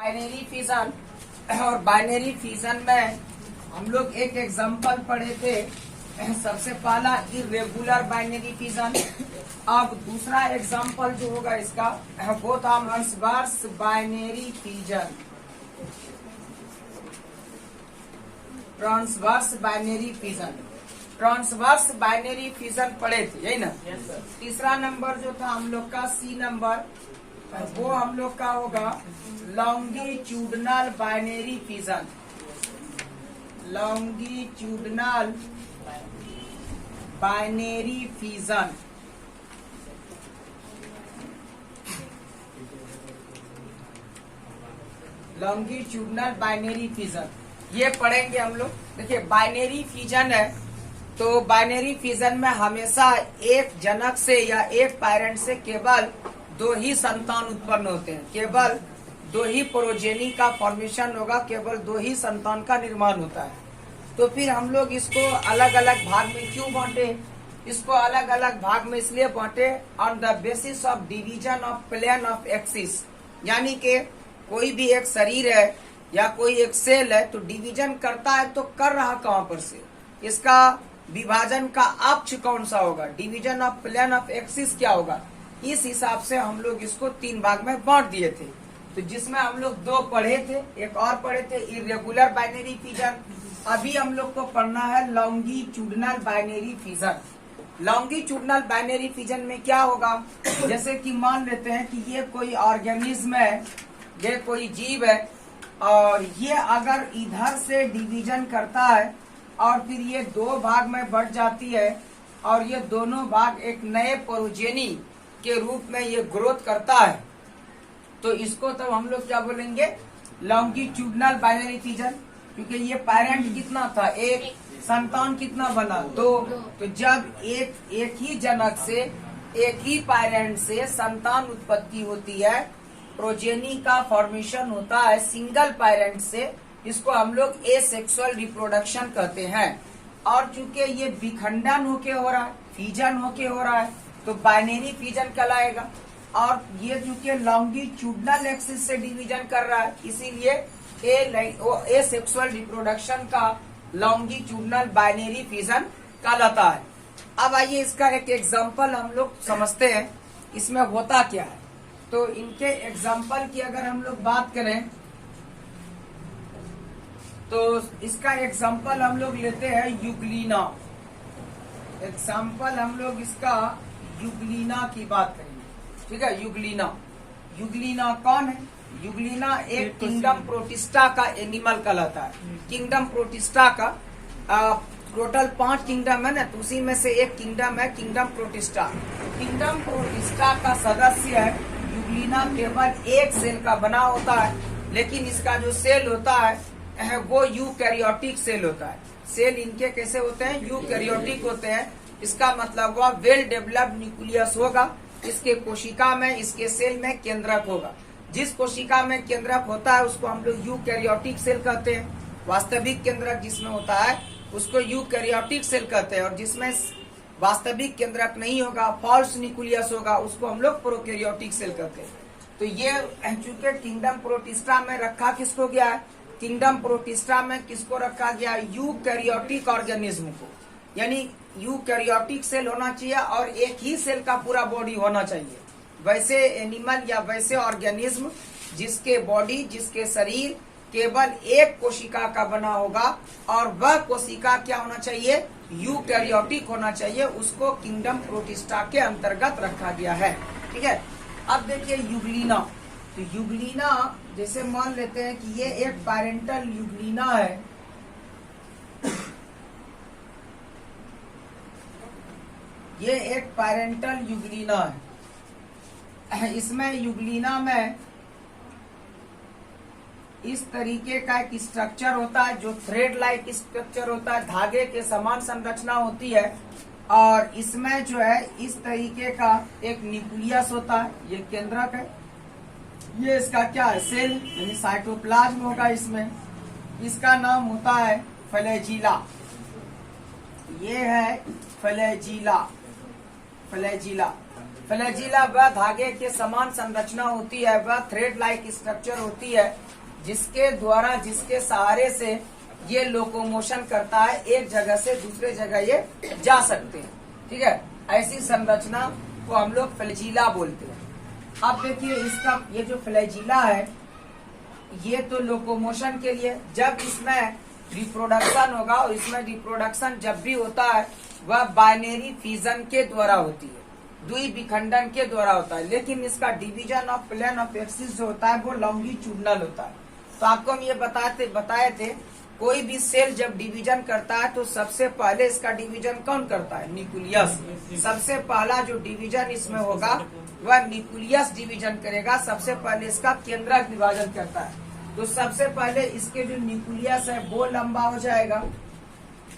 Binary fission. और binary fission में हम लोग एक एग्जांपल पढ़े थे। सबसे पहला इरेगुलर बाइनरी फिजन। अब दूसरा एग्जांपल जो होगा इसका वो था transverse binary fission. Transverse binary fission, transverse binary fission पढ़े थे, यही ना। तीसरा नंबर जो था हम लोग का सी नंबर, वो हम लोग का होगा longitudinal binary fission. Longitudinal binary fission. Longitudinal binary fission ये पढ़ेंगे हम लोग। देखिए बाइनरी फिजन है तो बाइनरी फिजन में हमेशा एक जनक से या एक पेरेंट से केवल दो ही संतान उत्पन्न होते हैं। केवल दो ही प्रोजेनी का फॉर्मेशन होगा, केवल दो ही संतान का निर्माण होता है। तो फिर हम लोग इसको अलग अलग भाग में क्यों बांटे? इसको अलग अलग भाग में इसलिए बांटे on the basis of division of plane of axis. यानी कि कोई भी एक शरीर है या कोई एक सेल है तो डिवीजन करता है तो कर रहा कहाँ पर से, इसका विभाजन का अक्ष कौन सा होगा, division of plane of axis क्या होगा। इस हिसाब से हम लोग इसको तीन भाग में बांट दिए थे। तो जिसमें हम लोग दो पढ़े थे, एक और पढ़े थे इरेगुलर बाइनरी फिजन। अभी हम लोग को पढ़ना है longitudinal binary fission. Longitudinal binary fission में क्या होगा, जैसे कि मान लेते हैं कि ये कोई ऑर्गेनिज्म है, ये कोई जीव है और ये अगर इधर से डिवीजन करता है और फिर ये दो भाग में बढ़ जाती है और ये दोनों भाग एक नए प्रोजेनी के रूप में ये ग्रोथ करता है, तो इसको तब हम लोग क्या बोलेंगे, लॉन्गिट्यूडनल बाइनरी फिजन। क्योंकि ये पेरेंट कितना था, एक, संतान कितना बना, दो। तो जब एक ही जनक से एक ही पेरेंट से संतान उत्पत्ति होती है, प्रोजेनी का फॉर्मेशन होता है सिंगल पेरेंट से, इसको हम लोग एसेक्सुअल रिप्रोडक्शन कहते हैं। और चूंकि ये विखंडन होके हो रहा है, फिजन होके हो रहा है, तो बाइनरी फिजन कहलाएगा। और ये चूंकि लॉन्गिट्यूडनल एक्सिस से डिवीजन कर रहा है, इसीलिए एसेक्सुअल रिप्रोडक्शन का लॉन्गिट्यूडनल बाइनरी फिजन कहलाता है। अब आइए इसका एक एग्जांपल हम लोग समझते हैं, इसमें होता क्या है। तो इनके एग्जाम्पल की अगर हम लोग बात करें तो इसका एग्जाम्पल हम लोग लेते हैं यूग्लिना। एग्जाम्पल हम लोग इसका यूग्लिना की बात करेंगे, ठीक है। यूग्लिना, यूग्लिना कौन है? यूग्लिना एक किंगडम प्रोटिस्टा का एनिमल कहलाता है। किंगडम प्रोटिस्टा का टोटल 5 किंगडम है ना, तो उसी में से एक किंगडम है किंगडम प्रोटिस्टा। किंगडम प्रोटिस्टा का सदस्य है यूग्लिना केवल एक सेल का बना होता है, लेकिन इसका जो सेल होता है वो यूकैरियोटिक सेल होता है। सेल इनके कैसे होते हैं, यूकैरियोटिक होते हैं। इसका मतलब हुआ वेल डेवलप्ड न्यूक्लियस होगा, इसके कोशिका में, इसके सेल में केंद्रक होगा। जिस कोशिका में केंद्रक होता है उसको हम लोग यूकैरियोटिक सेल कहते हैं। वास्तविक केंद्रक जिसमें होता है उसको यूकैरियोटिक सेल कहते हैं, और जिसमें वास्तविक केंद्रक नहीं होगा, फॉल्स न्यूक्लियस होगा, उसको हम लोग प्रोकैरियोटिक सेल कहते हैं। तो ये चूंकि किंगडम प्रोटिस्टा में रखा किसको गया है, किंगडम प्रोटिस्टा में किसको रखा गया, यूकैरियोटिक ऑर्गेनिज्म को। यानी यूकैरियोटिक सेल होना चाहिए और एक ही सेल का पूरा बॉडी होना चाहिए। वैसे एनिमल या वैसे ऑर्गेनिज्म जिसके बॉडी, जिसके शरीर केवल एक कोशिका का बना होगा और वह कोशिका क्या होना चाहिए, यूकैरियोटिक होना चाहिए, उसको किंगडम प्रोटिस्टा के अंतर्गत रखा गया है, ठीक है। अब देखिए यूग्लिना, तो यूग्लिना जैसे मान लेते हैं कि ये एक पैरेंटल यूग्लिना है। ये एक पैरेंटल यूग्लिना है। इसमें यूग्लिना में इस तरीके का एक स्ट्रक्चर होता है जो थ्रेड लाइक स्ट्रक्चर होता है, धागे के समान संरचना होती है। और इसमें जो है इस तरीके का एक न्यूक्लियस होता है, ये केंद्रक है। ये इसका क्या है, सेल यानी साइटोप्लाज्म होगा इसमें। इसका नाम होता है फ्लैजिला। ये है फ्लैजिला। फ्लैजिला, फ्लैजिला वह धागे के समान संरचना होती है, वह थ्रेड लाइक स्ट्रक्चर होती है जिसके द्वारा जिसके सहारे से ये लोकोमोशन करता है, एक जगह से दूसरे जगह ये जा सकते हैं। ठीक है, ऐसी संरचना को हम लोग फ्लैजिला बोलते हैं। अब देखिए इसका ये जो फ्लैजिला है ये तो लोकोमोशन के लिए, जब इसमें रिप्रोडक्शन होगा और इसमें रिप्रोडक्शन जब भी होता है वह बाइनरी फिजन के द्वारा होती है, द्विविखंडन के द्वारा होता है। लेकिन इसका division of plane of axis जो होता है वो लॉन्गिट्यूडनल होता है। तो आपको हम ये बताए थे कोई भी सेल जब डिवीजन करता है तो सबसे पहले इसका डिवीजन कौन करता है? न्यूक्लियस। सबसे पहला जो डिवीजन इसमें होगा वह न्यूक्लियस डिवीजन करेगा, सबसे पहले इसका केंद्रक विभाजन करता है। तो सबसे पहले इसके जो न्यूक्लियस है वो लंबा हो जाएगा।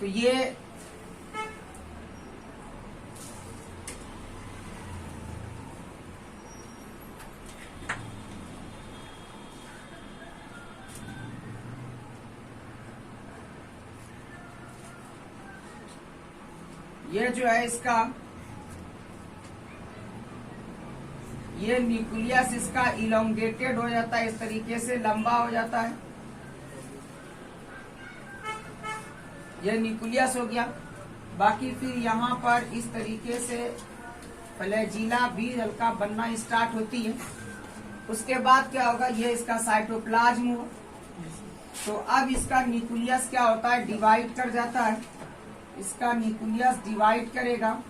तो ये जो है इसका ये न्यूक्लियस इसका इलोंगेटेड हो जाता है, इस तरीके से लंबा हो जाता है। ये न्यूक्लियस हो गया। बाकी फिर यहाँ पर इस तरीके से फ्लैजिला भी हल्का बनना स्टार्ट होती है। उसके बाद क्या होगा? ये इसका साइटोप्लाज्म हो। तो अब इसका न्यूक्लियस क्या होता है? डिवाइड कर जाता है। इसका न्यूक्लियस डिवाइड करेगा।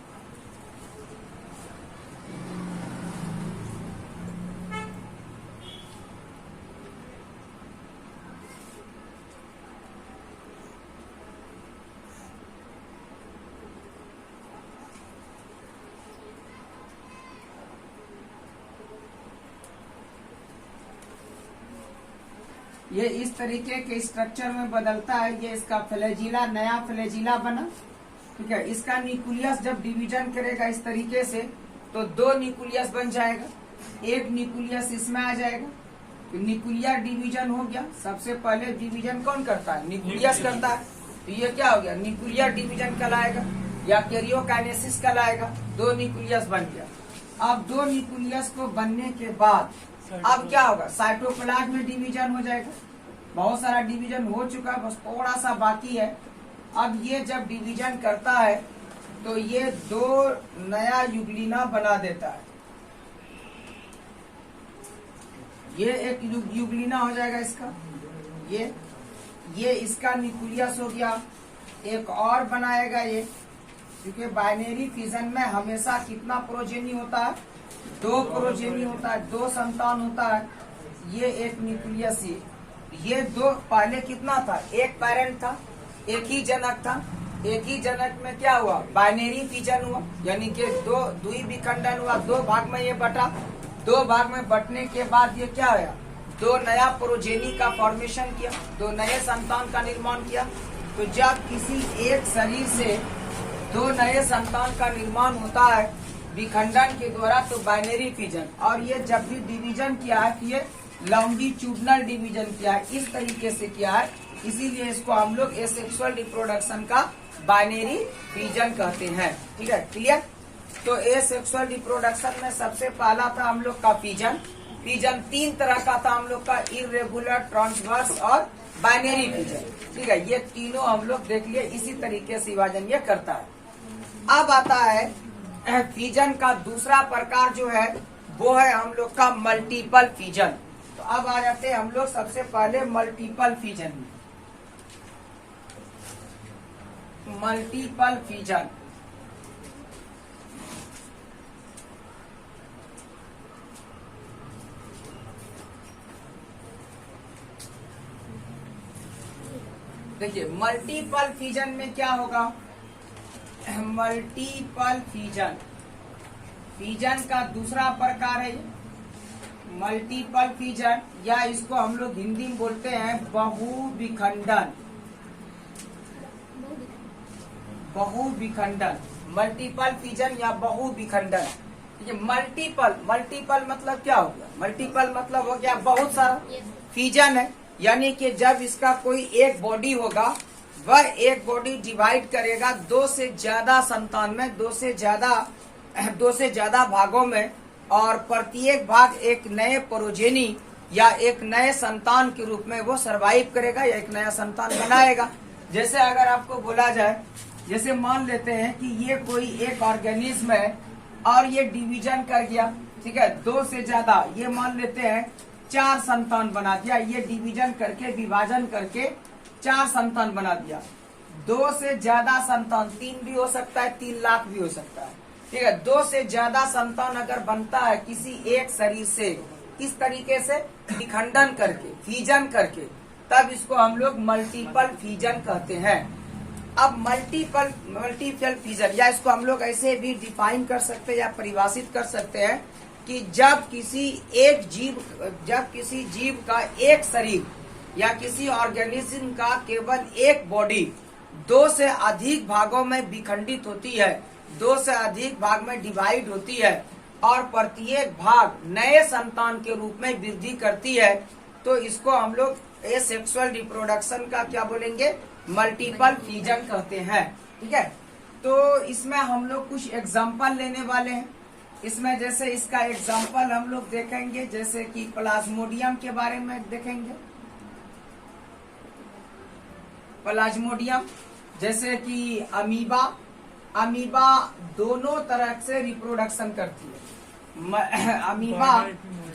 ये इस तरीके के स्ट्रक्चर में बदलता है। ये इसका फ्लैजिला, नया फ्लैजिला बना। ठीक है, इसका न्यूक्लियस जब डिवीजन करेगा इस तरीके से तो दो न्यूक्लियस बन जाएगा। एक न्यूक्लियस इसमें आ जाएगा। तो न्यूक्लियर डिवीजन हो गया। सबसे पहले डिवीजन कौन करता है? न्यूक्लियस करता है। तो ये क्या हो गया? न्यूक्लियर डिवीजन कहलाएगा या कैरियोकाइनेसिस कहलाएगा। दो न्यूक्लियस बन गया। अब दो न्यूक्लियस को बनने के बाद अब क्या होगा? साइटोप्लाज्म में डिवीजन हो जाएगा। बहुत सारा डिवीजन हो चुका है, बस थोड़ा सा बाकी है। अब ये जब डिवीजन करता है तो ये दो नया युग्लिना बना देता है। ये एक युग्लिना हो जाएगा इसका। ये इसका न्यूक्लियस हो गया। एक और बनाएगा ये, क्योंकि बाइनरी फिजन में हमेशा कितना प्रोजेनी होता है? दो प्रोजेनी होता है, दो संतान होता है। ये एक न्यूक्लियस, ये दो पहले कितना था? एक पेरेंट था, एक ही जनक था। एक ही जनक में क्या हुआ? बाइनरी फिजन हुआ, यानी कि दो द्विविखंडन हुआ। दो भाग में ये बटा। दो भाग में बटने के बाद ये क्या हुआ? दो नया प्रोजेनी का फॉर्मेशन किया, दो नए संतान का निर्माण किया। तो जब किसी एक शरीर से दो नए संतान का निर्माण होता है विखंडन के द्वारा तो बाइनरी फिजन। और ये जब भी डिवीजन किया है ये लॉन्गिट्यूडनल डिवीजन किया है, इस तरीके से किया है। इसीलिए इसको हम लोग एसेक्सुअल रिप्रोडक्शन का बाइनरी फिजन कहते हैं। ठीक है, क्लियर? तो एसेक्सुअल रिप्रोडक्शन में सबसे पहला था हम लोग का फिजन। फिजन तीन तरह का था हम लोग का, इरेगुलर, ट्रांसवर्स और बाइनरी फिजन। ठीक है, ये तीनों हम लोग देख लिए। इसी तरीके से विभाजन ये करता है। अब आता है फिजन का दूसरा प्रकार जो है वो है हम लोग का मल्टीपल फिजन। तो अब आ जाते हैं हम लोग सबसे पहले मल्टीपल फिजन में। मल्टीपल फिजन देखिए, मल्टीपल फिजन में क्या होगा? मल्टीपल फिजन, फिजन का दूसरा प्रकार है मल्टीपल फिजन, या इसको हम लोग हिंदी में बोलते हैं बहुविखंडन। बहुविखंडन, मल्टीपल फिजन या बहुविखंडन। मल्टीपल मतलब क्या हो गया? मल्टीपल मतलब हो गया बहुत सारा। फिजन है यानी कि जब इसका कोई एक बॉडी होगा वह एक बॉडी डिवाइड करेगा दो से ज्यादा संतान में, दो से ज्यादा भागों में, और प्रत्येक भाग एक नए प्रोजेनी या एक नए संतान के रूप में वो सरवाइव करेगा या एक नया संतान बनाएगा। जैसे अगर आपको बोला जाए, जैसे मान लेते हैं कि ये कोई एक ऑर्गेनिज्म है और ये डिवीजन कर गया, ठीक है, 2 से ज्यादा, ये मान लेते हैं 4 संतान बना दिया, ये डिवीजन करके विभाजन करके 4 संतान बना दिया। 2 से ज्यादा संतान, 3 भी हो सकता है, 3 लाख भी हो सकता है, ठीक है। 2 से ज्यादा संतान अगर बनता है किसी एक शरीर से, इस तरीके से विखंडन करके, फीजन करके, तब इसको हम लोग मल्टीपल फीजन कहते हैं। अब मल्टीपल फीजन, या इसको हम लोग ऐसे भी डिफाइन कर सकते हैं या परिभाषित कर सकते हैं कि जब किसी जीव का एक शरीर या किसी ऑर्गेनिज्म का केवल एक बॉडी 2 से अधिक भागों में विखंडित होती है, 2 से अधिक भाग में डिवाइड होती है और प्रत्येक भाग नए संतान के रूप में वृद्धि करती है, तो इसको हम लोग एसेक्सुअल रिप्रोडक्शन का क्या बोलेंगे, मल्टीपल फीजन कहते हैं, ठीक है। तो इसमें हम लोग कुछ एग्जाम्पल लेने वाले हैं। इसमें जैसे इसका एग्जाम्पल हम लोग देखेंगे, जैसे कि प्लाज्मोडियम के बारे में देखेंगे। प्लाज्मोडियम, जैसे कि अमीबा दोनों तरह से रिप्रोडक्शन करती है। अमीबा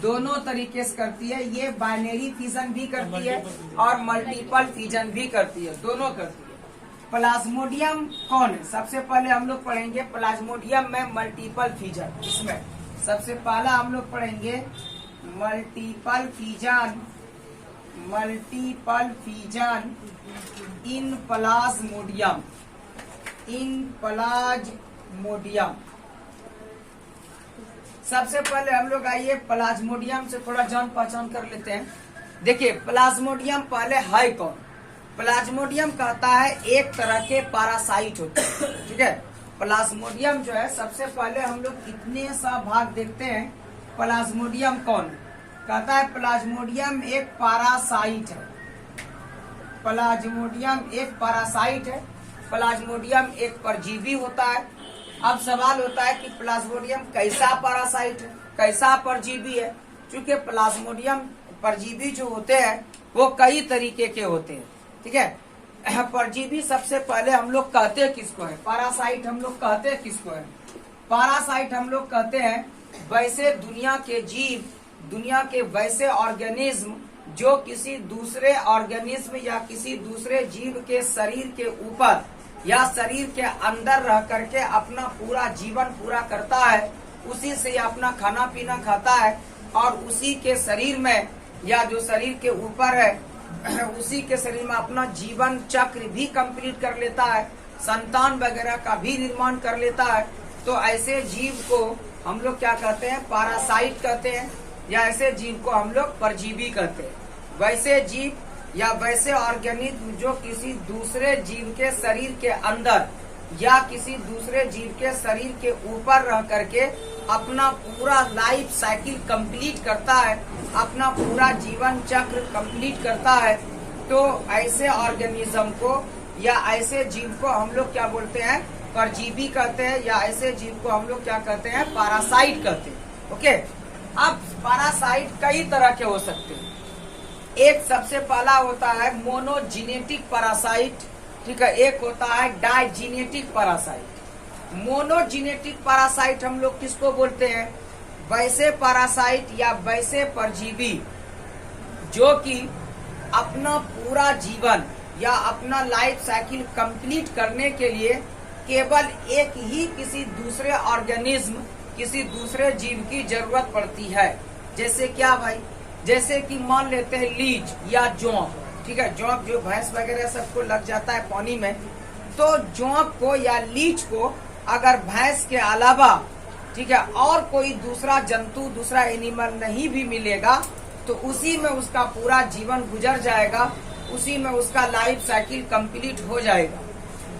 दोनों तरीके से करती है, ये बाइनरी फीजन भी करती है और मल्टीपल फीजन भी करती है, दोनों करती है। प्लाज्मोडियम कौन है? सबसे पहले हम लोग पढ़ेंगे प्लाज्मोडियम में मल्टीपल फीजन। इसमें सबसे पहला हम लोग पढ़ेंगे मल्टीपल फीजन इन प्लाज्मोडियम। सबसे पहले हम लोग आइए प्लाज्मोडियम से थोड़ा जान पहचान कर लेते हैं। देखिए प्लाज्मोडियम पहले है कौन? प्लाज्मोडियम कहता है एक तरह के पैरासाइट होते हैं, ठीक है। प्लाज्मोडियम जो है, सबसे पहले हम लोग इतने सा भाग देखते हैं। प्लाज्मोडियम कौन कहता है? प्लाज्मोडियम एक पैरासाइट है। प्लाज्मोडियम एक पैरासाइट है। प्लाज्मोडियम एक परजीवी होता है। अब सवाल होता है कि प्लाज्मोडियम कैसा पैरासाइट है, कैसा परजीवी है? क्योंकि प्लाज्मोडियम परजीवी जो होते हैं वो कई तरीके के होते हैं, ठीक है। परजीवी सबसे पहले हम लोग कहते किसको है? पैरासाइट हम लोग कहते किसको है? पैरासाइट हम लोग कहते हैं वैसे दुनिया के जीव, दुनिया के वैसे ऑर्गेनिज्म जो किसी दूसरे ऑर्गेनिज्म या किसी दूसरे जीव के शरीर के ऊपर या शरीर के अंदर रह करके अपना पूरा जीवन पूरा करता है, उसी से अपना खाना पीना खाता है और उसी के शरीर में या जो शरीर के ऊपर है उसी के शरीर में अपना जीवन चक्र भी कंप्लीट कर लेता है, संतान वगैरह का भी निर्माण कर लेता है। तो ऐसे जीव को हम लोग क्या कहते हैं? पैरासाइट कहते हैं, या ऐसे जीव को हम लोग परजीवी कहते हैं। वैसे जीव या वैसे ऑर्गेनिज्म जो किसी दूसरे जीव के शरीर के अंदर या किसी दूसरे जीव के शरीर के ऊपर रह करके अपना पूरा लाइफ साइकिल कंप्लीट करता है, अपना पूरा जीवन चक्र कंप्लीट करता है, तो ऐसे ऑर्गेनिज्म को या ऐसे जीव को हम लोग क्या बोलते हैं? परजीवी कहते हैं, या ऐसे जीव को हम लोग क्या कहते हैं? पैरासाइट कहते हैं। ओके, अब पैरासाइट कई तरह के हो सकते हैं। एक सबसे पहला होता है मोनोजेनेटिक पैरासाइट, ठीक है। एक होता है डाइजेनेटिक पैरासाइट। मोनोजेनेटिक पैरासाइट हम लोग किसको बोलते हैं? वैसे पैरासाइट या वैसे परजीवी जो कि अपना पूरा जीवन या अपना लाइफ साइकिल कंप्लीट करने के लिए केवल एक ही किसी दूसरे ऑर्गेनिज्म, किसी दूसरे जीव की जरूरत पड़ती है। जैसे क्या भाई? जैसे कि मान लेते हैं लीच या जोंक, ठीक है। जोंक जो भैंस वगैरह सबको लग जाता है पानी में, तो जोंक को या लीच को अगर भैंस के अलावा, ठीक है, और कोई दूसरा जंतु, दूसरा एनिमल नहीं भी मिलेगा तो उसी में उसका पूरा जीवन गुजर जाएगा, उसी में उसका लाइफ साइकिल कंप्लीट हो जाएगा।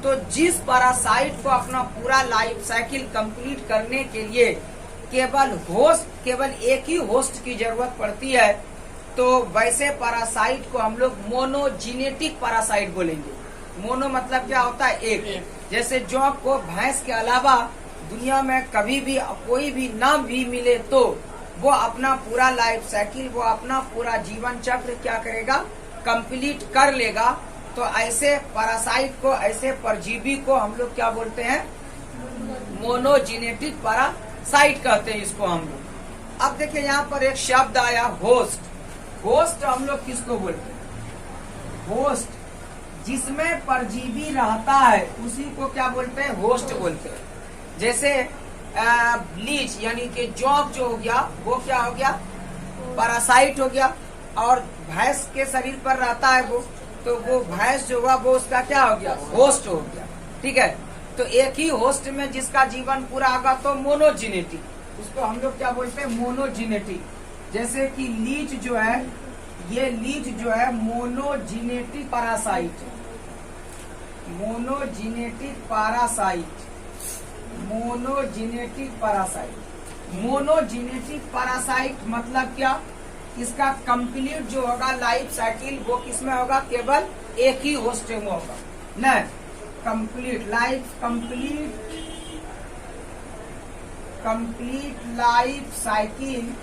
तो जिस पैरासाइट को अपना पूरा लाइफ साइकिल कंप्लीट करने के लिए केवल एक ही होस्ट की जरूरत पड़ती है, तो वैसे पैरासाइट को हम लोग मोनोजेनेटिक पैरासाइट बोलेंगे। मोनो मतलब क्या होता है? एक। जैसे जोंक को भैंस के अलावा दुनिया में कभी भी कोई भी ना भी मिले तो वो अपना पूरा लाइफ साइकिल, वो अपना पूरा जीवन चक्र क्या करेगा, कंप्लीट कर लेगा। तो ऐसे पैरासाइट को, ऐसे परजीवी को हम लोग क्या बोलते हैं, मोनोजेनेटिक पैरासाइट कहते हैं इसको हम लोग। अब देखिए यहाँ पर एक शब्द आया होस्ट। होस्ट हम लोग किसको बोलते हैं, होस्ट जिसमें परजीवी रहता है उसी को क्या बोलते हैं, होस्ट बोलते हैं। जैसे ब्लीच यानी कि जोंक जो हो गया वो क्या हो गया, पैरासाइट हो गया। और भैंस के शरीर पर रहता है वो, तो वो भैंस जो हुआ वो उसका क्या हो गया, होस्ट हो गया। ठीक है, तो एक ही होस्ट में जिसका जीवन पूरा होगा तो मोनोजेनेटिक, उसको हम लोग क्या बोलते हैं, मोनोजेनेटिक। जैसे कि लीच जो है, ये लीच जो है monogenetic parasite, monogenetic parasite, monogenetic parasite. Monogenetic parasite मतलब क्या, इसका कंप्लीट जो होगा लाइफ साइकिल वो किसमें होगा, केवल एक ही होस्ट में होगा न, complete life, complete life cycle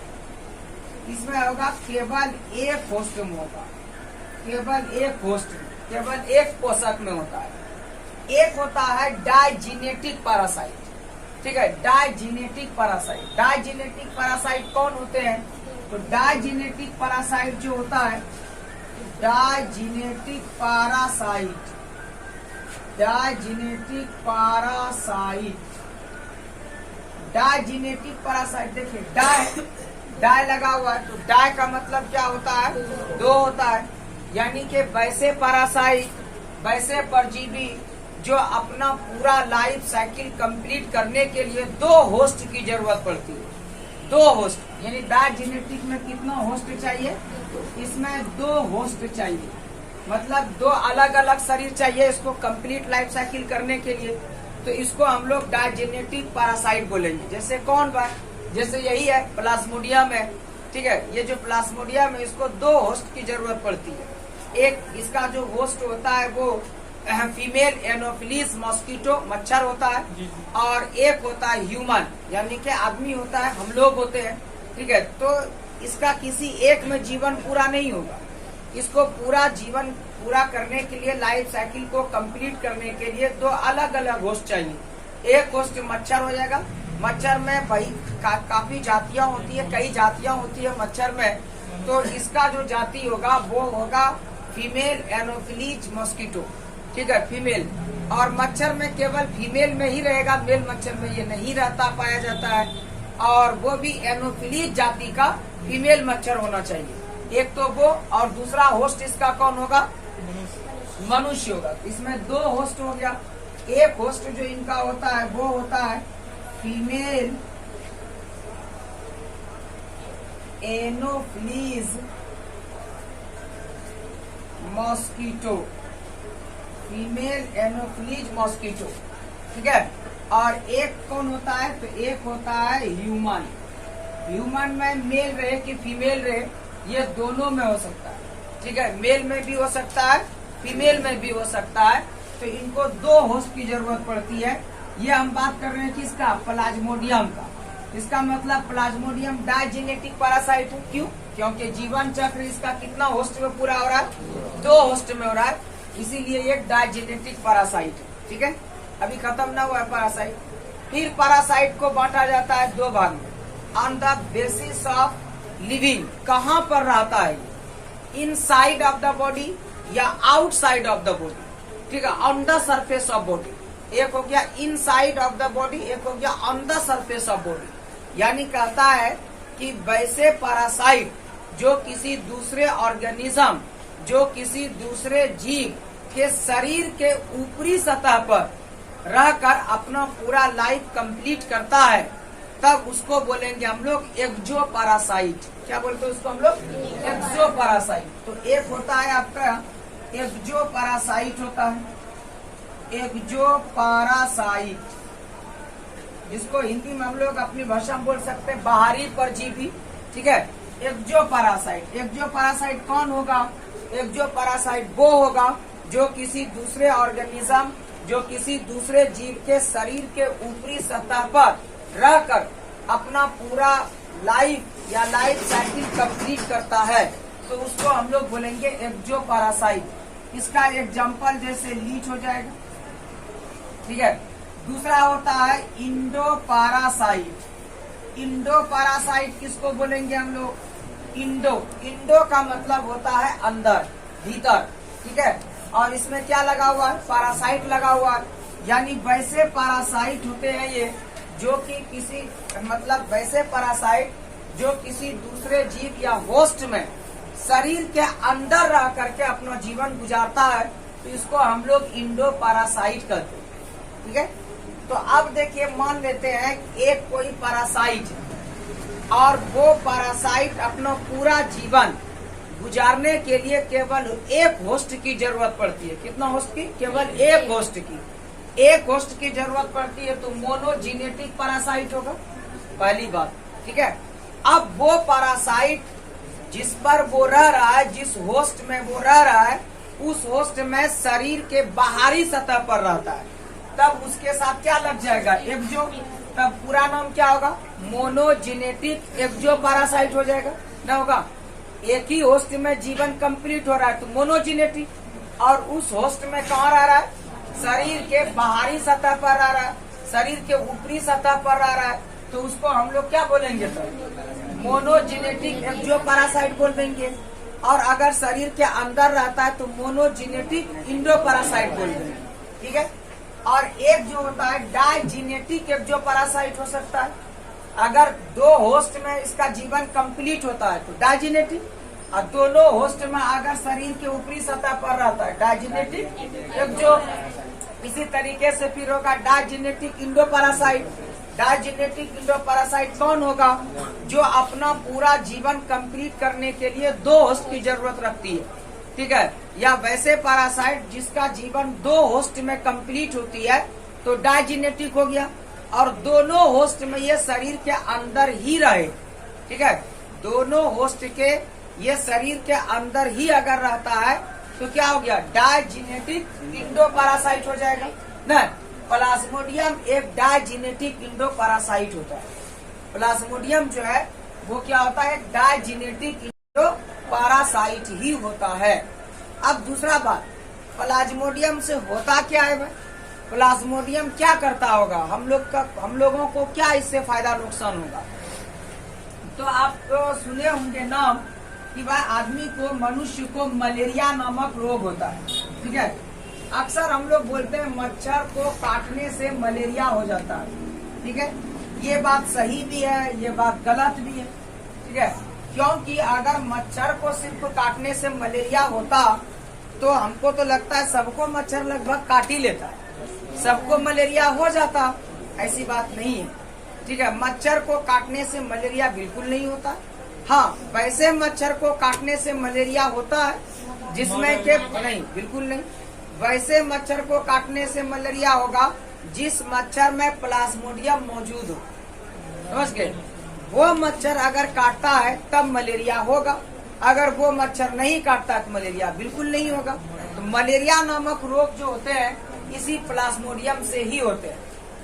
इसमें होगा केवल एक होस्ट में होगा, केवल एक होस्ट में, केवल एक पोषक में होता है। एक होता है डाइजेनेटिक पैरासाइट। ठीक है, डाइजेनेटिक पैरासाइट। डाइजेनेटिक पैरासाइट कौन होते हैं, तो डाइजेनेटिक पैरासाइट जो होता है, digenetic parasite, digenetic parasite, digenetic parasite. देखिए डाई लगा हुआ है, तो डाई का मतलब क्या होता है, दो होता है। यानी कि वैसे पैरासाइट, वैसे परजीवी जो अपना पूरा लाइफ साइकिल कंप्लीट करने के लिए दो होस्ट की जरूरत पड़ती है। दो होस्ट, यानी डाइजेनेटिक में कितना होस्ट चाहिए, इसमें दो होस्ट चाहिए, मतलब दो अलग अलग शरीर चाहिए इसको कंप्लीट लाइफ साइकिल करने के लिए। तो इसको हम लोग डाइजेनेटिक पैरासाइट बोलेंगे। जैसे कौन बात, जैसे यही है प्लाज्मोडियम है। ठीक है, ये जो प्लाज्मोडियम है इसको दो होस्ट की जरूरत पड़ती है। एक इसका जो होस्ट होता है वो फीमेल एनोफिलीज मॉस्किटो मच्छर होता है, और एक होता है ह्यूमन यानी कि आदमी होता है, हम लोग होते हैं। ठीक है, तो इसका किसी एक में जीवन पूरा नहीं होगा। इसको पूरा जीवन पूरा करने के लिए, लाइफ साइकिल को कंप्लीट करने के लिए दो अलग अलग होस्ट चाहिए। एक होस्ट मच्छर हो जाएगा। मच्छर में भाई काफी जातियां होती है, कई जातियां होती है मच्छर में। तो इसका जो जाति होगा वो होगा फीमेल एनोफिलीज मॉस्किटो। ठीक है, फीमेल। और मच्छर में केवल फीमेल में ही रहेगा, मेल मच्छर में ये नहीं रहता, पाया जाता है। और वो भी एनोफिलीज जाति का फीमेल मच्छर होना चाहिए। एक तो वो, और दूसरा होस्ट इसका कौन होगा, मनुष्य होगा। इसमें दो होस्ट हो गया। एक होस्ट जो इनका होता है वो होता है female anopheles mosquito, female anopheles mosquito. ठीक है, और एक कौन होता है, तो एक होता है ह्यूमन। ह्यूमन में मेल रहे कि फीमेल रहे, ये दोनों में हो सकता है। ठीक है, मेल में भी हो सकता है, फीमेल में भी हो सकता है। तो इनको दो होस्ट की जरूरत पड़ती है। ये हम बात कर रहे हैं किसका, प्लाज्मोडियम का। इसका मतलब प्लाज्मोडियम डाइजेनेटिक पैरासाइट है। क्यों, क्योंकि जीवन चक्र इसका कितना होस्ट में पूरा हो रहा है, दो होस्ट में हो रहा है, इसीलिए ये डाइजेनेटिक पैरासाइट है। ठीक है, अभी खत्म ना हुआ है पैरासाइट। फिर पैरासाइट को बांटा जाता है दो भाग में, on the basis of living. कहाँ पर रहता है, इनसाइड ऑफ द बॉडी या आउटसाइड ऑफ द बॉडी। ठीक है, on the surface of body. एक हो गया इनसाइड ऑफ द बॉडी, एक हो गया on the surface of body. यानी कहता है कि वैसे पैरासाइट जो किसी दूसरे ऑर्गेनिज्म, जो किसी दूसरे जीव के शरीर के ऊपरी सतह पर रहकर अपना पूरा लाइफ कंप्लीट करता है, तब उसको बोलेंगे हम लोग एक्सो पैरासाइट। क्या बोलते हैं उसको हम लोग, एक्सो पैरासाइट। तो एक होता है आपका एक्सो पैरासाइट होता है, एक्सो पैरासाइट, जिसको हिंदी में हम लोग अपनी भाषा में बोल सकते हैं बाहरी परजीवी। ठीक है, एक्सो पैरासाइट। एक्सो पैरासाइट कौन होगा, एक्सो पैरासाइट वो होगा जो किसी दूसरे ऑर्गेनिज्म, जो किसी दूसरे जीव के शरीर के ऊपरी सतह पर रहकर अपना पूरा लाइफ या लाइफ साइकिल कंप्लीट करता है तो उसको हम लोग बोलेंगे एक्सोपैरासाइट। इसका एग्जाम्पल जैसे लीच हो जाएगा, ठीक है। दूसरा होता है इंडोपैरासाइट। इंडोपैरासाइट किसको बोलेंगे हम लोग? इंडो का मतलब होता है अंदर, भीतर, ठीक है। और इसमें क्या लगा हुआ है? पैरासाइट लगा हुआ है। यानी वैसे पैरासाइट होते हैं ये जो कि किसी मतलब वैसे पैरासाइट जो किसी दूसरे जीव या होस्ट में शरीर के अंदर रह करके अपना जीवन गुजारता है, तो इसको हम लोग इंडोपैरासाइट कहते हैं, ठीक है। तो अब देखिए, मान लेते हैं एक कोई पैरासाइट और वो पैरासाइट अपना पूरा जीवन गुजारने के लिए केवल एक होस्ट की जरूरत पड़ती है। कितना होस्ट की? केवल एक होस्ट की। एक होस्ट की जरूरत पड़ती है तो मोनोजेनेटिक पैरासाइट होगा, पहली बात, ठीक है। अब वो पैरासाइट जिस पर वो रह रहा है, जिस होस्ट में वो रह रहा है, उस होस्ट में शरीर के बाहरी सतह पर रहता है, तब उसके साथ क्या लग जाएगा? एक्सो। तब पूरा नाम क्या होगा? मोनोजेनेटिक एक्सोपैरासाइट हो जाएगा, ना होगा? एक ही होस्ट में जीवन कंप्लीट हो रहा है तो मोनोजेनेटिक, और उस होस्ट में कहाँ रह रहा है? शरीर के बाहरी सतह पर रह रहा है, शरीर के ऊपरी सतह पर रह रहा है, तो उसको हम लोग क्या बोलेंगे? तो मोनोजेनेटिक एक्सोपैरासाइट बोल देंगे। और अगर शरीर के अंदर रहता है तो मोनोजेनेटिक इंडोपैरासाइट बोल देंगे, ठीक है। और एक जो होता है डाइजेनेटिक एक्सोपैरासाइट हो सकता है। अगर दो होस्ट में इसका जीवन कंप्लीट होता है तो डाइजेनेटिक, और दोनों होस्ट में अगर शरीर के ऊपरी सतह पर रहता है डाइजेनेटिक एक्सो। इसी तरीके से फिर होगा डाइजेनेटिक इंडोपैरासाइट। डाइजेनेटिक इंडोपैरासाइट कौन होगा? जो अपना पूरा जीवन कंप्लीट करने के लिए दो होस्ट की जरूरत रखती है, ठीक है। या वैसे पैरासाइट जिसका जीवन दो होस्ट में कंप्लीट होती है तो डाइजेनेटिक हो गया, और दोनों होस्ट में ये शरीर के अंदर ही रहे, ठीक है। दोनों होस्ट के ये शरीर के अंदर ही अगर रहता है तो क्या हो गया? डाइजेनेटिक इंडोपैरासाइट हो जाएगा ना। प्लाज्मोडियम एक डाइजेनेटिक इंडोपैरासाइट होता है। प्लाज्मोडियम जो है वो क्या होता है? डाइजेनेटिक इंडोपैरासाइट ही होता है। अब दूसरा बात, प्लाज्मोडियम से होता क्या है भाई? प्लाज्मोडियम क्या करता होगा? हम लोगों को क्या इससे फायदा नुकसान होगा? तो आप तो सुने होंगे नाम कि भाई आदमी को, मनुष्य को मलेरिया नामक रोग होता है, ठीक है। अक्सर हम लोग बोलते हैं मच्छर को काटने से मलेरिया हो जाता है, ठीक है। ये बात सही भी है, ये बात गलत भी है, ठीक है। क्योंकि अगर मच्छर को सिर्फ काटने से मलेरिया होता तो हमको तो लगता है सबको मच्छर लगभग काट ही लेता है, सबको मलेरिया हो जाता। ऐसी बात नहीं है, ठीक है। मच्छर को काटने से मलेरिया बिल्कुल नहीं होता। हाँ, वैसे मच्छर को काटने से मलेरिया होता है जिसमें के नहीं, बिल्कुल नहीं। वैसे मच्छर को काटने से मलेरिया होगा जिस मच्छर में प्लाज्मोडियम मौजूद हो, समझ गए? वो मच्छर अगर काटता है तब मलेरिया होगा, अगर वो मच्छर नहीं काटता तो मलेरिया बिल्कुल नहीं होगा। तो मलेरिया नामक रोग जो होते हैं इसी प्लाज्मोडियम से ही होते हैं।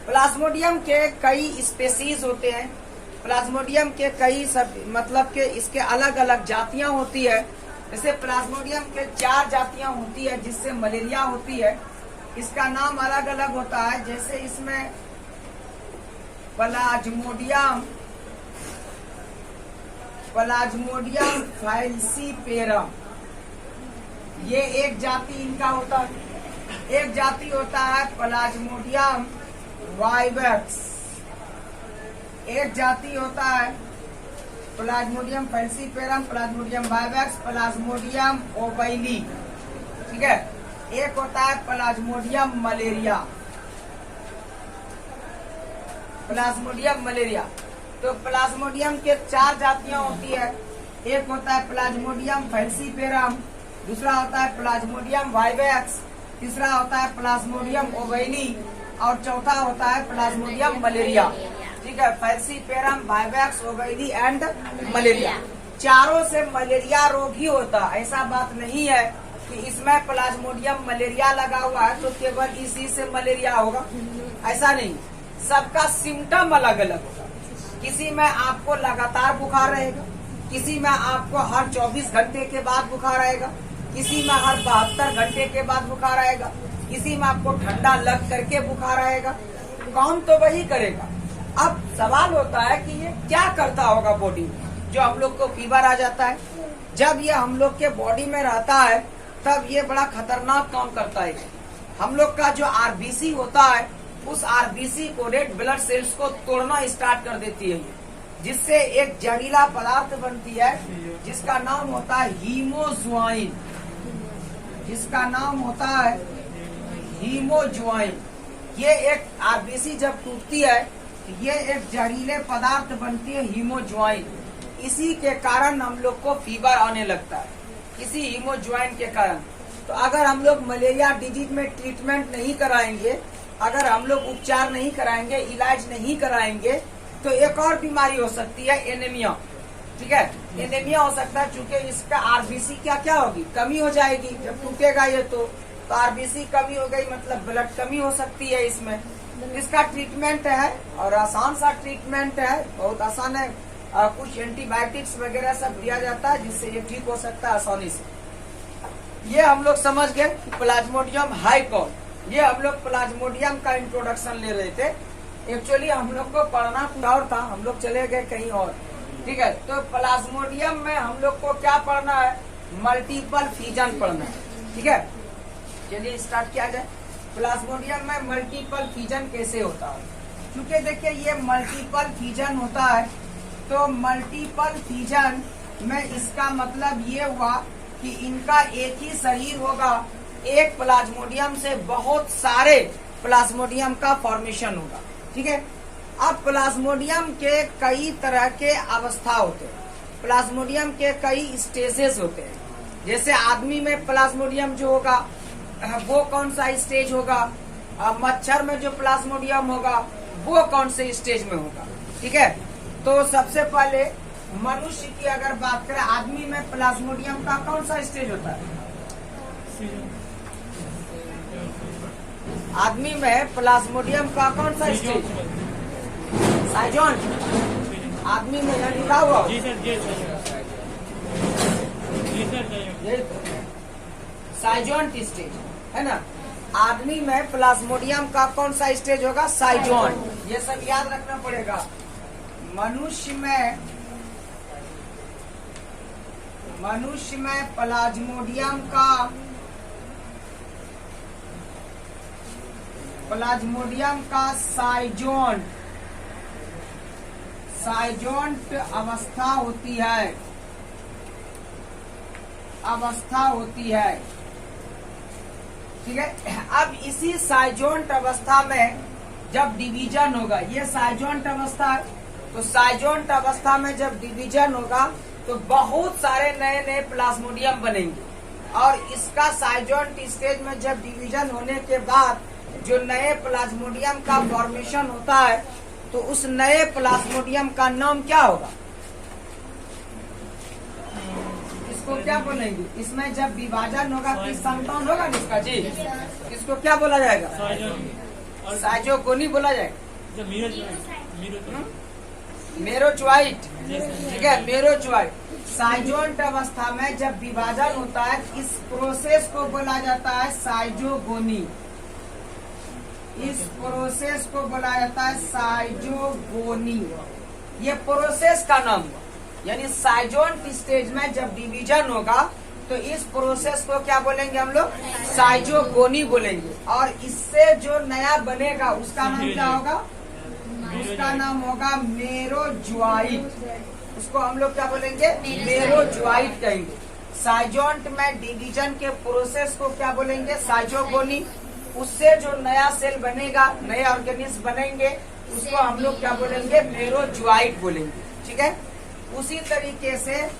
प्लाज्मोडियम के कई स्पेसीज होते हैं, प्लाज्मोडियम के कई सब मतलब के इसके अलग अलग जातियां होती है। जैसे प्लाज्मोडियम के 4 जातियां होती है जिससे मलेरिया होती है, इसका नाम अलग अलग होता है। जैसे इसमें प्लाज्मोडियम फैलसीपेरम, ये एक जाति इनका होता है। एक जाति होता है प्लाज्मोडियम वाइवेक्स, एक जाति होता है प्लाज्मोडियम फैलसीपेरम, प्लाज्मोडियम वाइवेक्स, प्लाज्मोडियम ओवैली, ठीक है। एक होता है प्लाज्मोडियम मलेरिया, प्लाज्मोडियम मलेरिया। तो प्लाज्मोडियम के 4 जातियां होती है। एक होता है प्लाज्मोडियम फैलसीपेरम, दूसरा होता है प्लाज्मोडियम वाइवेक्स, तीसरा होता है प्लाज्मोडियम ओवैली, और चौथा होता है प्लाज्मोडियम मलेरिया, ठीक है। फैलसीपेरम, वाइवेक्स, ओवैली एंड मलेरिया, चारों से मलेरिया रोग ही होता। ऐसा बात नहीं है कि इसमें प्लाज्मोडियम मलेरिया लगा हुआ है तो केवल इसी से मलेरिया होगा, ऐसा नहीं। सबका सिम्टम अलग अलग होगा, किसी में आपको लगातार बुखार रहेगा, किसी में आपको हर 24 घंटे के बाद बुखार आएगा, किसी में हर 72 घंटे के बाद बुखार आएगा, किसी में आपको ठंडा लग करके बुखार आएगा। काम तो वही करेगा। अब सवाल होता है कि ये क्या करता होगा बॉडी में, जो हम लोग को फीवर आ जाता है। जब ये हम लोग के बॉडी में रहता है तब ये बड़ा खतरनाक काम करता है। हम लोग का जो आरबीसी होता है उस आरबीसी को, रेड ब्लड सेल्स को तोड़ना स्टार्ट कर देती है ये, जिससे एक जहरीला पदार्थ बनती है जिसका नाम होता है हीमोज्वाइन, जिसका नाम होता है हीमोज्वाइन। ये एक आरबीसी जब टूटती है तो ये एक जहरीले पदार्थ बनती है हीमोज्वाइन। इसी के कारण हम लोग को फीवर आने लगता है, इसी हीमोज्वाइन के कारण। तो अगर हम लोग मलेरिया डिजीज में ट्रीटमेंट नहीं कराएंगे, अगर हम लोग उपचार नहीं कराएंगे, इलाज नहीं कराएंगे, तो एक और बीमारी हो सकती है एनीमिया। ठीक है, एनीमिया हो सकता है, चूंकि इसका आरबीसी क्या होगी, कमी हो जाएगी जब टूटेगा ये। तो आरबीसी कमी हो गई मतलब ब्लड कमी हो सकती है इसमें। इसका ट्रीटमेंट है और आसान सा ट्रीटमेंट है, बहुत आसान है। कुछ एंटीबायोटिक्स वगैरह सब दिया जाता है जिससे ये ठीक हो सकता है आसानी से। ये हम लोग समझ गए कि प्लाज्मोडियम हाइकॉल, ये हम लोग प्लाज्मोडियम का इंट्रोडक्शन ले रहे थे। एक्चुअली हम लोग को पढ़ना कुछ और था, हम लोग चले गए कहीं और। ठीक है, तो प्लाज्मोडियम में हम लोग को क्या पढ़ना है, मल्टीपल फ्यूजन पढ़ना है। ठीक है, चलिए स्टार्ट किया जाए। प्लाज्मोडियम में मल्टीपल फ्यूजन कैसे होता है, क्योंकि देखिए ये मल्टीपल फ्यूजन होता है, तो मल्टीपल फ्यूजन में इसका मतलब ये हुआ कि इनका एक ही शरीर होगा, एक प्लाज्मोडियम से बहुत सारे प्लाज्मोडियम का फॉर्मेशन होगा। ठीक है, अब प्लाज्मोडियम के कई तरह के अवस्था होते हैं, प्लाज्मोडियम के कई स्टेजेस होते हैं। जैसे आदमी में प्लाज्मोडियम जो होगा वो कौन सा स्टेज होगा, मच्छर में जो प्लाज्मोडियम होगा वो कौन से स्टेज में होगा। ठीक है, तो सबसे पहले मनुष्य की अगर बात करें, आदमी में प्लाज्मोडियम का कौन सा स्टेज होता है, आदमी में प्लाज्मोडियम का कौन सा स्टेज, साइजोन। आदमी में यहाँ लिखा हुआ साइजोन स्टेज है ना। आदमी में प्लाज्मोडियम का कौन सा स्टेज होगा, साइजोन। ये सब याद रखना पड़ेगा। मनुष्य में प्लाज्मोडियम का साइजोंट अवस्था होती है। ठीक है, अब इसी साइजोंट अवस्था में जब डिवीजन होगा, ये साइजोंट अवस्था है, तो साइजोंट अवस्था में जब डिवीजन होगा तो बहुत सारे नए नए प्लाज्मोडियम बनेंगे। और इसका साइजोंट स्टेज में जब डिवीजन होने के बाद जो नए प्लाज्मोडियम का फॉर्मेशन होता है, तो उस नए प्लाज्मोडियम का नाम क्या होगा, इसको क्या बोलेंगे। इसमें जब विभाजन होगा तो संतान होगा इसका जी, इसको क्या बोला जाएगा, साइजोगोनी बोला जाएगा, मेरोजोइट। ठीक है, मेरोजोइट। साइजोंट अवस्था में जब विभाजन होता है, इस प्रोसेस को बोला जाता है साइजोगोनी। इस प्रोसेस को बोला जाता है साइजोगोनी। ये प्रोसेस का नाम हुआ, यानी साइजोंट स्टेज में जब डिवीजन होगा तो इस प्रोसेस को क्या बोलेंगे हम लोग, साइजोगोनी बोलेंगे। और इससे जो नया बनेगा उसका नाम क्या होगा, उसका नाम होगा मेरोजोइट। उसको हम लोग क्या बोलेंगे, मेरोजोइट कहेंगे। साइजोंट में डिवीजन के प्रोसेस को क्या बोलेंगे, साइजोगोनी। उससे जो नया सेल बनेगा, नए ऑर्गेनिज्म बनेंगे, उसको हम लोग क्या बोलेंगे, मेरोजोइट बोलेंगे। ठीक है, उसी तरीके से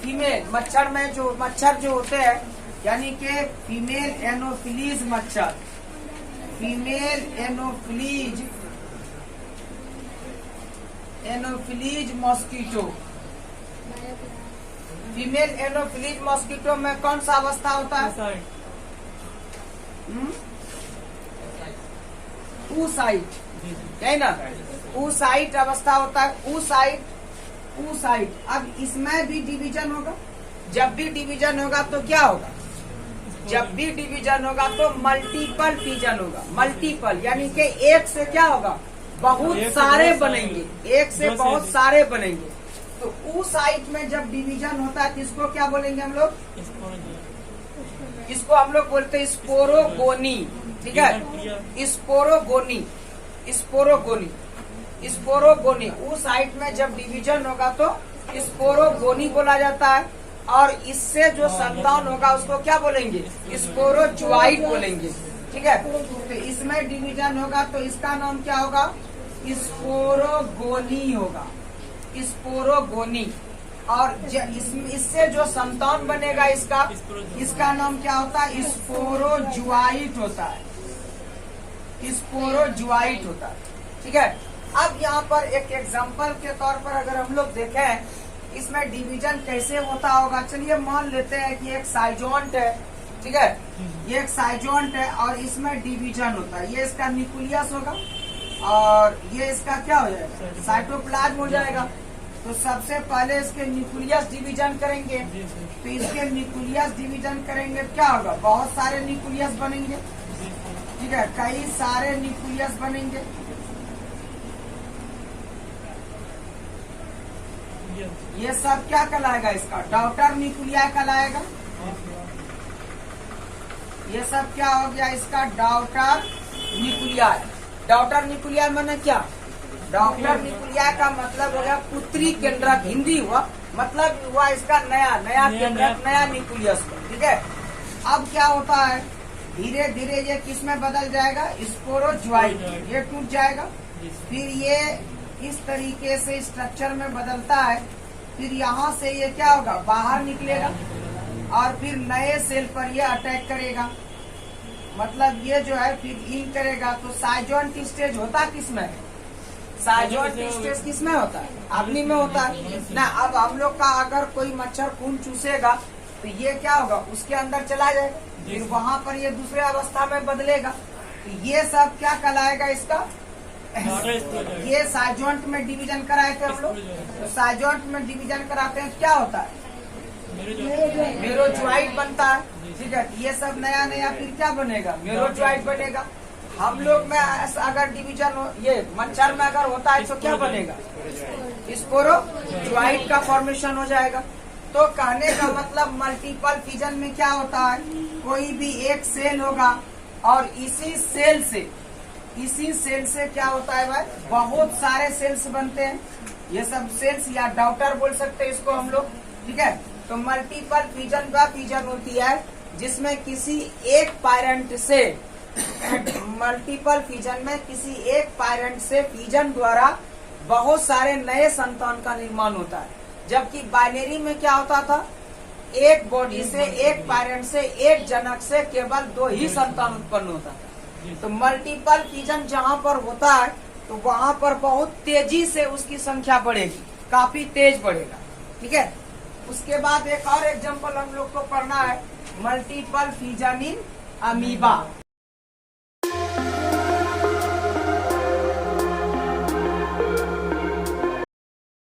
फीमेल मच्छर जो होते हैं, यानी कि फीमेल एनोफिलीज मच्छर, female anopheles mosquito. Female anopheles mosquito में कौन सा अवस्था होता है, oocyte। है ना। oocyte अवस्था होता है, oocyte। अब इसमें भी डिवीजन होगा। जब भी डिवीजन होगा तो क्या होगा, जब भी डिवीजन होगा तो मल्टीपल फिजन होगा। मल्टीपल यानी कि एक से क्या होगा, बहुत सारे बनेंगे, एक से बहुत सारे बनेंगे। तो oocyte में जब डिवीजन होता है तो इसको क्या बोलेंगे हम लोग, इसको हम लोग बोलते हैं स्पोरोगोनी। ठीक है, स्पोरोगोनी, स्पोरोगोनी, स्पोरोगोनी। oocyte में जब डिवीजन होगा तो स्पोरोगोनी बोला जाता है। और इससे जो संतान होगा उसको क्या बोलेंगे, स्पोरोजुआइट बोलेंगे। ठीक है, तो इसमें डिवीजन होगा तो इसका नाम क्या होगा, स्पोरोगोनी होगा, स्पोरोगोनी। और इससे जो संतान बनेगा इसका नाम क्या होता है, स्पोरोजुआइट होता है, स्पोरोजुआइट होता है। ठीक है, अब यहाँ पर एक एग्जांपल के तौर पर अगर हम लोग देखें इसमें डिवीजन कैसे होता होगा। चलिए मान लेते हैं कि एक साइजोंट है। ठीक है, ये एक साइजोंट है और इसमें डिवीजन होता है। ये इसका न्यूक्लियस होगा और ये इसका क्या हो जाएगा, साइटोप्लाज्म हो जाएगा। तो सबसे पहले इसके न्यूक्लियस डिवीजन करेंगे। तो इसके न्यूक्लियस डिवीजन करेंगे क्या होगा, बहुत सारे न्यूक्लियस बनेंगे। ठीक है, कई सारे न्यूक्लियस बनेंगे। ये सब क्या कहलाएगा, इसका डॉटर न्यूक्लियाई कहलाएगा। ये सब क्या हो गया, इसका डॉटर न्यूक्लियाई। डॉटर न्यूक्लियाई माने क्या, डॉटर न्यूक्लियाई का मतलब हो गया पुत्री केंद्रक, हिंदी हुआ मतलब हुआ इसका नया केंद्रक, नया न्यूक्लियस। ठीक है, अब क्या होता है, धीरे धीरे ये किस में बदल जाएगा, स्पोरोजुआइट, ये टूट जाएगा। फिर ये इस तरीके से स्ट्रक्चर में बदलता है। फिर यहाँ से ये क्या होगा, बाहर निकलेगा और फिर नए सेल पर ये अटैक करेगा। मतलब ये जो है फिर इन करेगा। तो साइजोंट स्टेज होता किसमें, साइजोंट स्टेज किसमें होता है, आदमी में होता है ना। अब हम लोग का अगर कोई मच्छर खून चूसेगा तो ये क्या होगा, उसके अंदर चला जाएगा, फिर वहाँ पर ये दूसरे अवस्था में बदलेगा। तो ये सब क्या कहलाएगा, इसका ये साइजोंट में डिवीजन कराए थे हम लोग। तो साइजोंट में डिवीजन कराते हैं क्या होता है, मेरोजुआइट बनता है। ठीक है, ये सब नया फिर क्या बनेगा, मेरोजुआइट बनेगा। हम लोग में अगर डिवीजन हो, ये मच्छर में अगर होता है तो क्या बनेगा, स्पोरोजुआइट का फॉर्मेशन हो जाएगा। तो कहने का मतलब मल्टीपल फिजन में क्या होता है, कोई भी एक सेल होगा और इसी सेल से क्या होता है भाई, बहुत सारे सेल्स बनते हैं। ये सब सेल्स या डॉटर बोल सकते हैं इसको हम लोग। ठीक है, तो मल्टीपल फिजन का फिजन होती है जिसमें किसी एक पैरेंट से मल्टीपल फिजन में किसी एक पैरेंट से फिजन द्वारा बहुत सारे नए संतान का निर्माण होता है। जबकि बाइनरी में क्या होता था, एक बॉडी से, एक पैरेंट से, एक जनक से केवल 2 ही संतान उत्पन्न होता था। तो मल्टीपल फिजन जहाँ पर होता है तो वहाँ पर बहुत तेजी से उसकी संख्या बढ़ेगी, काफी तेज बढ़ेगा। ठीक है, उसके बाद एक और एग्जांपल हम लोग को पढ़ना है, मल्टीपल फिजन इन अमीबा।